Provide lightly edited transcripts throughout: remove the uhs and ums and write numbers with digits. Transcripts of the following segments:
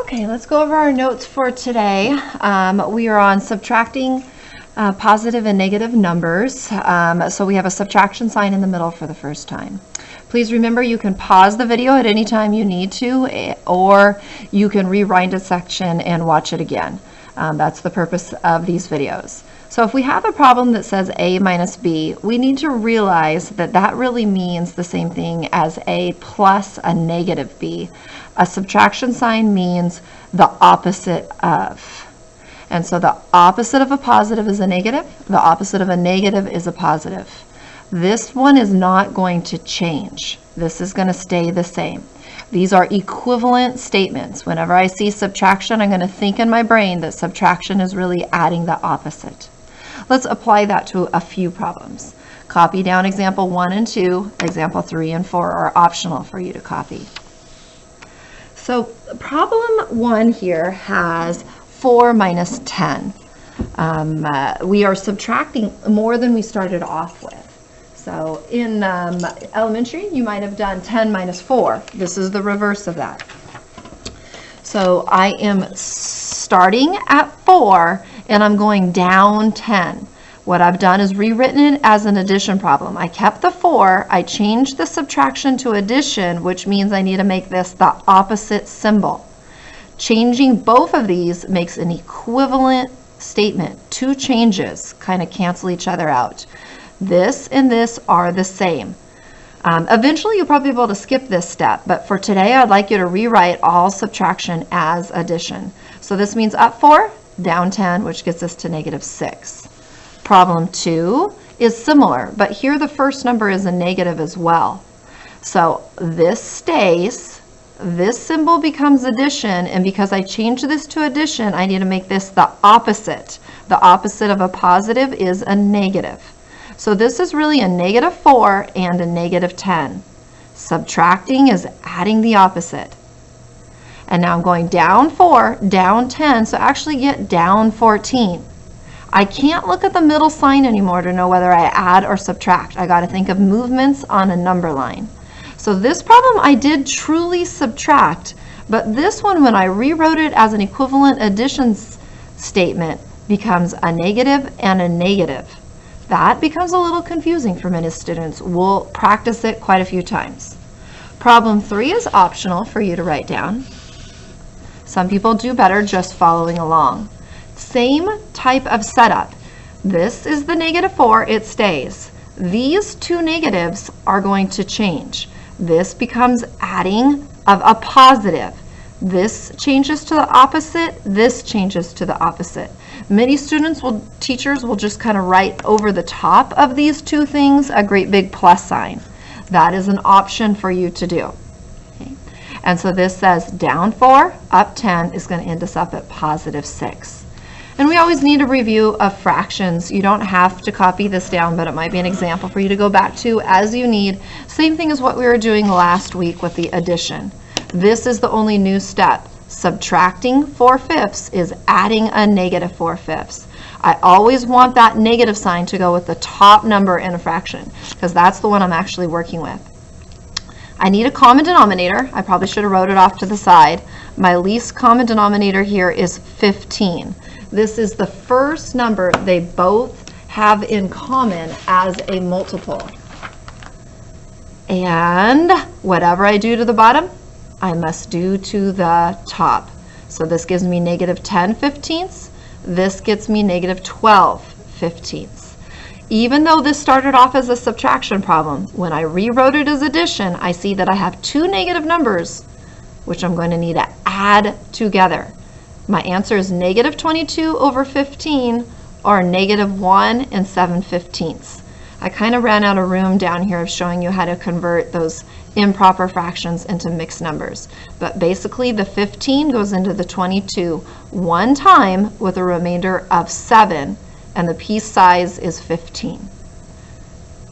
Okay, let's go over our notes for today. We are on subtracting positive and negative numbers. So we have a subtraction sign in the middle for the first time. Please remember you can pause the video at any time you need to, or you can rewind a section and watch it again. That's the purpose of these videos. So if we have a problem that says a minus b, we need to realize that that really means the same thing as a plus a negative b. A subtraction sign means the opposite of. And so the opposite of a positive is a negative. The opposite of a negative is a positive. This one is not going to change. This is going to stay the same. These are equivalent statements. Whenever I see subtraction, I'm going to think in my brain that subtraction is really adding the opposite. Let's apply that to a few problems. Copy down example 1 and 2. Example 3 and 4 are optional for you to copy. So problem 1 here has 4 minus 10. We are subtracting more than we started off with. So in elementary, you might have done 10 minus 4. This is the reverse of that. So I am starting at 4 and I'm going down 10. What I've done is rewritten it as an addition problem. I kept the 4, I changed the subtraction to addition, which means I need to make this the opposite symbol. Changing both of these makes an equivalent statement. Two changes kind of cancel each other out. This and this are the same. Eventually you'll probably be able to skip this step, but for today I'd like you to rewrite all subtraction as addition. So this means up 4, down 10, which gets us to negative 6. Problem 2 is similar, but here the first number is a negative as well. So this stays, this symbol becomes addition, and because I changed this to addition, I need to make this the opposite. The opposite of a positive is a negative. So this is really a negative 4 and a negative 10. Subtracting is adding the opposite. And now I'm going down 4, down 10, so actually get down 14. I can't look at the middle sign anymore to know whether I add or subtract. I got to think of movements on a number line. So this problem I did truly subtract, but this one, when I rewrote it as an equivalent addition statement, becomes a negative and a negative. That becomes a little confusing for many students. We'll practice it quite a few times. Problem 3 is optional for you to write down. Some people do better just following along. Same type of setup. This is the negative 4, it stays. These two negatives are going to change. This becomes adding of a positive. This changes to the opposite, this changes to the opposite. Many teachers will just kind of write over the top of these two things a great big plus sign. That is an option for you to do. Okay. And so this says down 4, up 10 is going to end us up at positive 6. And we always need a review of fractions. You don't have to copy this down, but it might be an example for you to go back to as you need. Same thing as what we were doing last week with the addition. This is the only new step. Subtracting 4/5 is adding a negative 4/5. I always want that negative sign to go with the top number in a fraction, because that's the one I'm actually working with. I need a common denominator. I probably should have wrote it off to the side. My least common denominator here is 15. This is the first number they both have in common as a multiple. And whatever I do to the bottom, I must do to the top. So this gives me negative 10/15. This gets me negative 12/15. Even though this started off as a subtraction problem, when I rewrote it as addition, I see that I have two negative numbers, which I'm going to need to add together. My answer is negative 22 over 15, or negative 1 and 7/15. I kind of ran out of room down here of showing you how to convert those improper fractions into mixed numbers. But basically the 15 goes into the 22 one time with a remainder of 7, and the piece size is 15.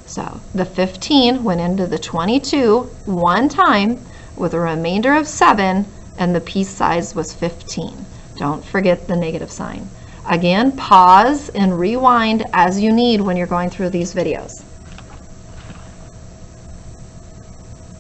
So the 15 went into the 22 one time with a remainder of 7, and the piece size was 15. Don't forget the negative sign. Again, pause and rewind as you need when you're going through these videos.